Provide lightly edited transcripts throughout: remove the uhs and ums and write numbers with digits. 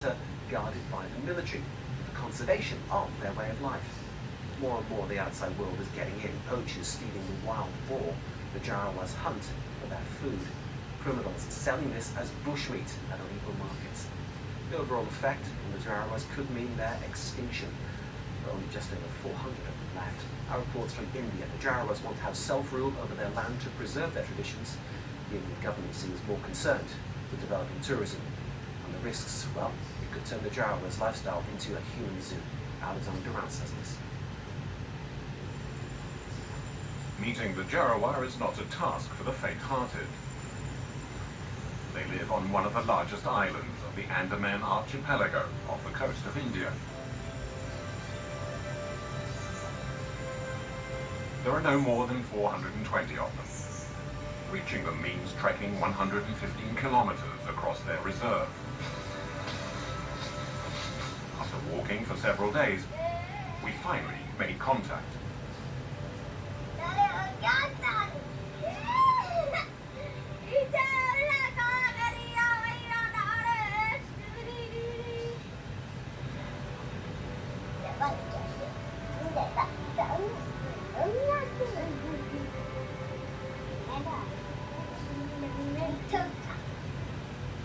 guarded by the military, for the conservation of their way of life. More and more the outside world is getting in, poachers stealing the wild boar, the Jarowa's hunt for their food, criminals selling this as bushmeat at illegal markets. The overall effect on the Jarowa's could mean their extinction. There are only just over 400 of them left. Our reports from India, the Jarowa's want to have self-rule over their land to preserve their traditions. The Indian government seems more concerned with developing tourism and the risks. Well, it could turn the Jarowa's lifestyle into a human zoo. Alexander Durant says this. Meeting the Jarowa is not a task for the faint-hearted. They live on one of the largest islands of the Andaman archipelago off the coast of India. There are no more than 420 of them. Reaching them means trekking 115 kilometers across their reserve. After walking for several days, we finally made contact.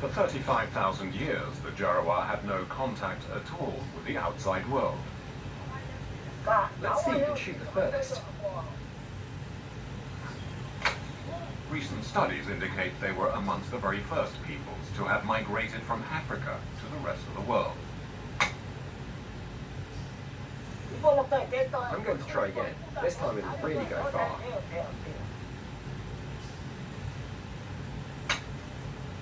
For 35,000 years, the Jarowa had no contact at all with the outside world. Let's see who can shoot the furthest. Recent studies indicate they were amongst the very first peoples to have migrated from Africa to the rest of the world. I'm going to try again. This time it'll really go far.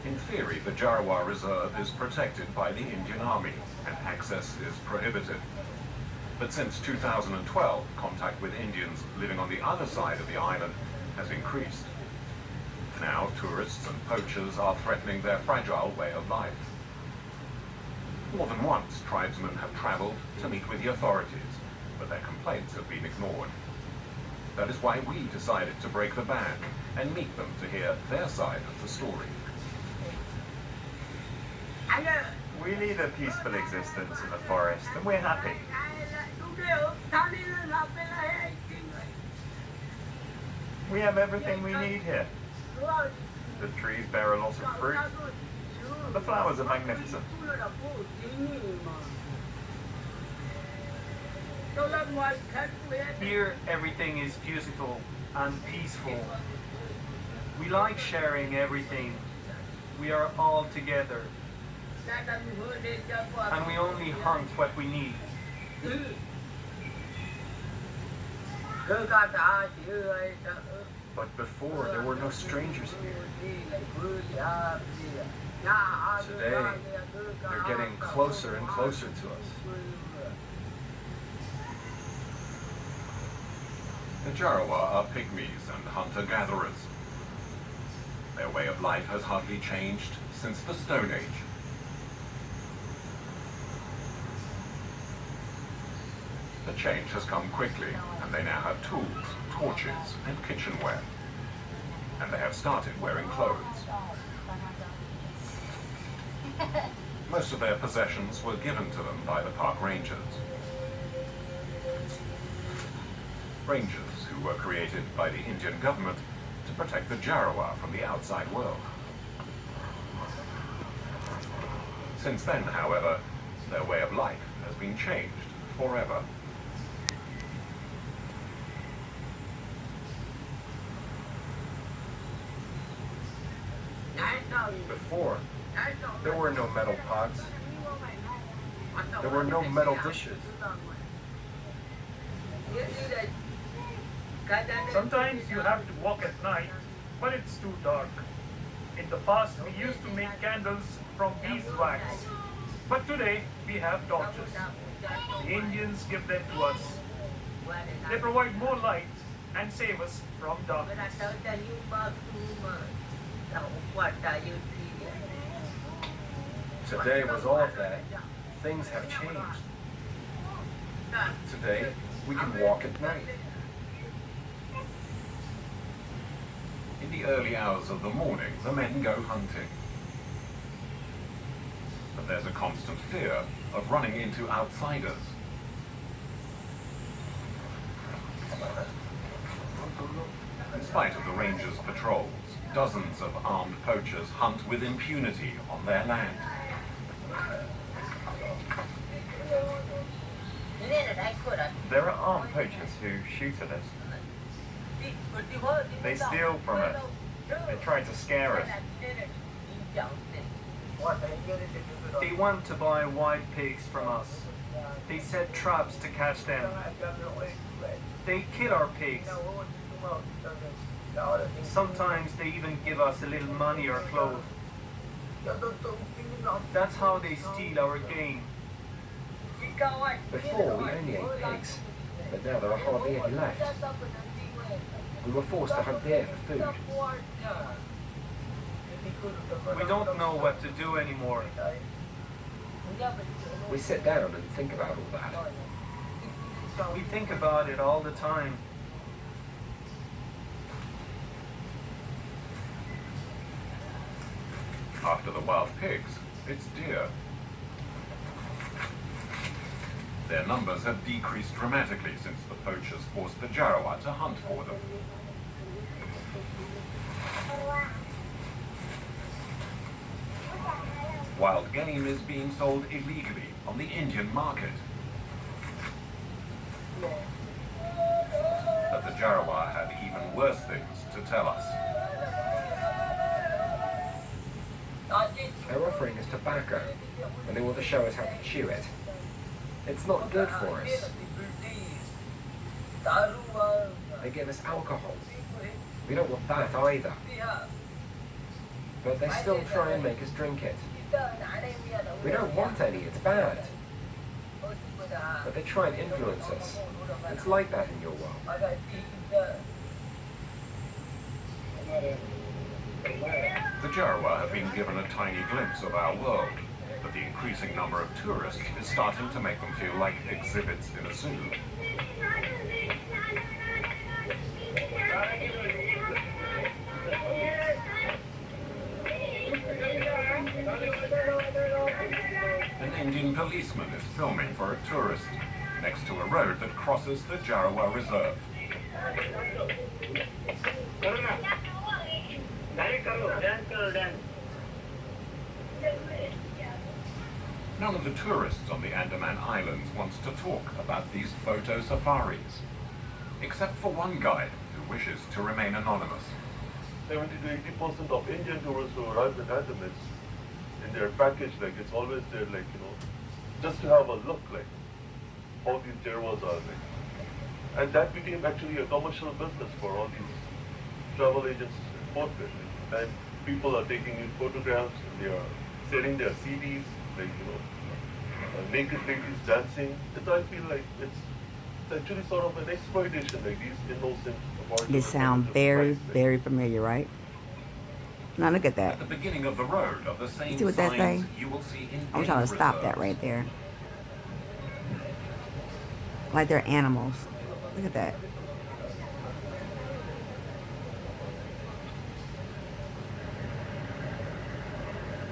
In theory, the Jarowa Reserve is protected by the Indian Army and access is prohibited. But since 2012, contact with Indians living on the other side of the island has increased. Now, tourists and poachers are threatening their fragile way of life. More than once, tribesmen have traveled to meet with the authorities, but their complaints have been ignored. That is why we decided to break the ban and meet them to hear their side of the story. We lead a peaceful existence in the forest, and we're happy. We have everything we need here. The trees bear a lot of fruit, and the flowers are magnificent. Here, everything is beautiful and peaceful. We like sharing everything. We are all together. And we only hunt what we need. But before, there were no strangers here. Today, they're getting closer and closer to us. The Jarowa are pygmies and hunter-gatherers. Their way of life has hardly changed since the Stone Age. The change has come quickly, and they now have tools, torches, and kitchenware. And they have started wearing clothes. Most of their possessions were given to them by the park rangers. Rangers who were created by the Indian government to protect the Jarowa from the outside world. Since then, however, their way of life has been changed forever. Before, there were no metal pots. There were no metal dishes. Sometimes you have to walk at night, but it's too dark. In the past, we used to make candles from beeswax, but today we have torches. The Indians give them to us. They provide more light and save us from darkness. Today was all of that. Things have changed. Today, we can walk at night. In the early hours of the morning, the men go hunting. but there's a constant fear of running into outsiders. In spite of the rangers' patrols, dozens of armed poachers hunt with impunity on their land. There are armed poachers who shoot at us. They steal from us. They try to scare us. They want to buy wild pigs from us. They set traps to catch them. They kill our pigs. Sometimes they even give us a little money or clothes. That's how they steal our game. Before, we only ate pigs, but now there are hardly any left. We were forced to hunt deer for food. We don't know what to do anymore. We sit down and think about all that. We think about it all the time. After the wild pigs, it's deer. Their numbers have decreased dramatically since the poachers forced the Jarowair to hunt for them. Wild game is being sold illegally on the Indian market. But the Jarowair have even worse things to tell us. They're offering us tobacco, and they want to show us how to chew it. It's not good for us. They give us alcohol. We don't want that either. But they still try and make us drink it. We don't want any, it's bad. But they try and influence us. It's like that in your world. The Jarowair have been given a tiny glimpse of our world, but the increasing number of tourists is starting to make them feel like exhibits in a zoo. An Indian policeman is filming for a tourist next to a road that crosses the Jarowair Reserve. None of the tourists on the Andaman Islands wants to talk about these photo safaris, except for one guide who wishes to remain anonymous. 70 to 80% of Indian tourists who arrive in Andaman, in their package, like it's always there, like, you know, just to have a look, like how these Jaroirs are, like. And that became actually a commercial business for all these travel agents in Port Pitt. And people are taking in photographs, and they are selling their CDs, like, you know, naked ladies dancing. I feel like it's actually sort of an exploitation, like these innocent Aboriginal. They sound very, very familiar, right? Now look at that. At the beginning of the road of the same See what that signs, say? you will see I'm trying to stop that right there. Like they're animals. Look at that.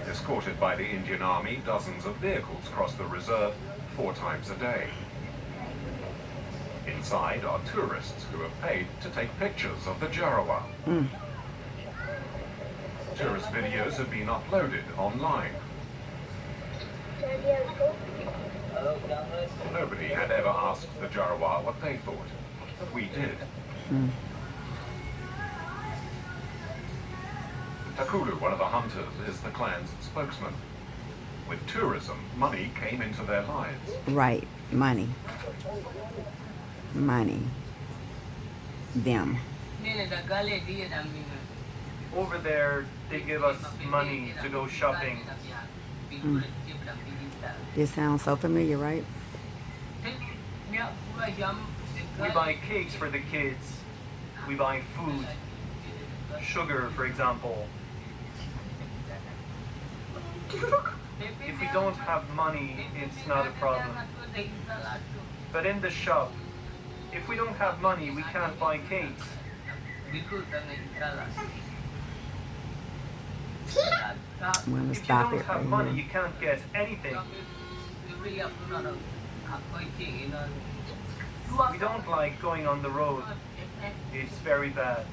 Escorted by the Indian Army, dozens of vehicles cross the reserve 4 times a day. Inside are tourists who have paid to take pictures of the Jarowair. Tourist videos have been uploaded online. Nobody had ever asked the Jarowair what they thought, but we did. Takulu, one of the hunters, is the clan's spokesman. With tourism, money came into their lives. Right. Money. Money. Them. Over there, they give us money to go shopping. This sounds so familiar, right? We buy cakes for the kids. We buy food. Sugar, for example. If we don't have money, it's not a problem. But in the shop, if we don't have money, we can't buy cakes. I'm gonna If you stop don't it have right money, here. you can't get anything. We don't like going on the road. It's very bad.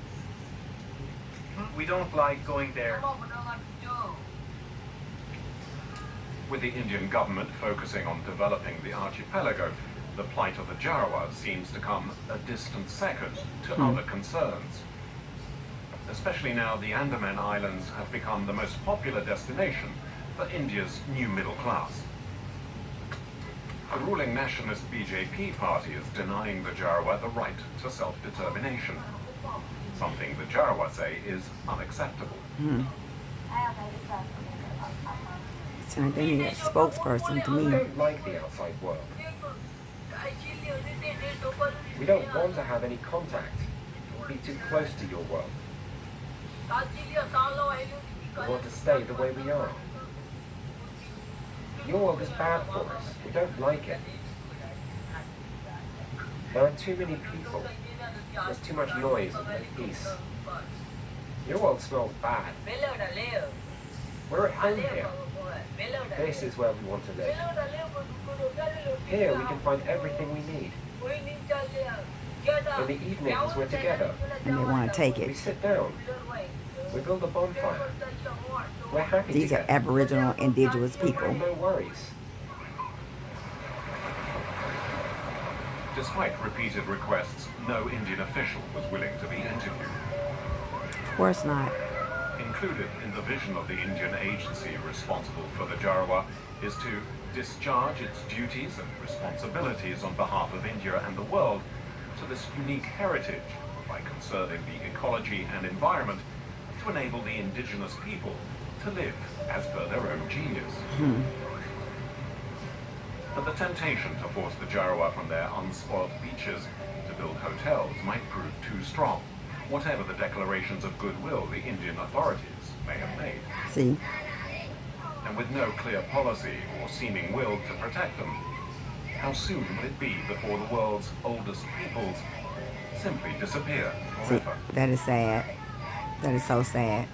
We don't like going there. With the Indian government focusing on developing the archipelago, the plight of the Jarawa seems to come a distant second to other concerns. Especially now the Andaman Islands have become the most popular destination for India's new middle class. The ruling nationalist BJP party is denying the Jarawa the right to self-determination, something the Jarawa say is unacceptable. Turned into a spokesperson to We me. don't like the outside world. We don't want to have any contact or be too close to your world. We want to stay the way we are. Your world is bad for us. We don't like it. There are too many people. There's too much noise and no peace. Your world smells bad. We're at home here. This is where we want to live. Here we can find everything we need. In the evenings we're together. And they want to take We it. sit down. We build a bonfire. We're happy These are together. Aboriginal Indigenous people. No worries. Despite repeated requests, no Indian official was willing to be interviewed. Of course not. Included in the vision of the Indian agency responsible for the Jarawa is to discharge its duties and responsibilities on behalf of India and the world to this unique heritage by conserving the ecology and environment to enable the indigenous people to live as per their own genius. But the temptation to force the Jarawa from their unspoilt beaches to build hotels might prove too strong, whatever the declarations of goodwill the Indian authorities may have made. See? And with no clear policy or seeming will to protect them, how soon will it be before the world's oldest peoples simply disappear See, forever? that is sad. That is so sad.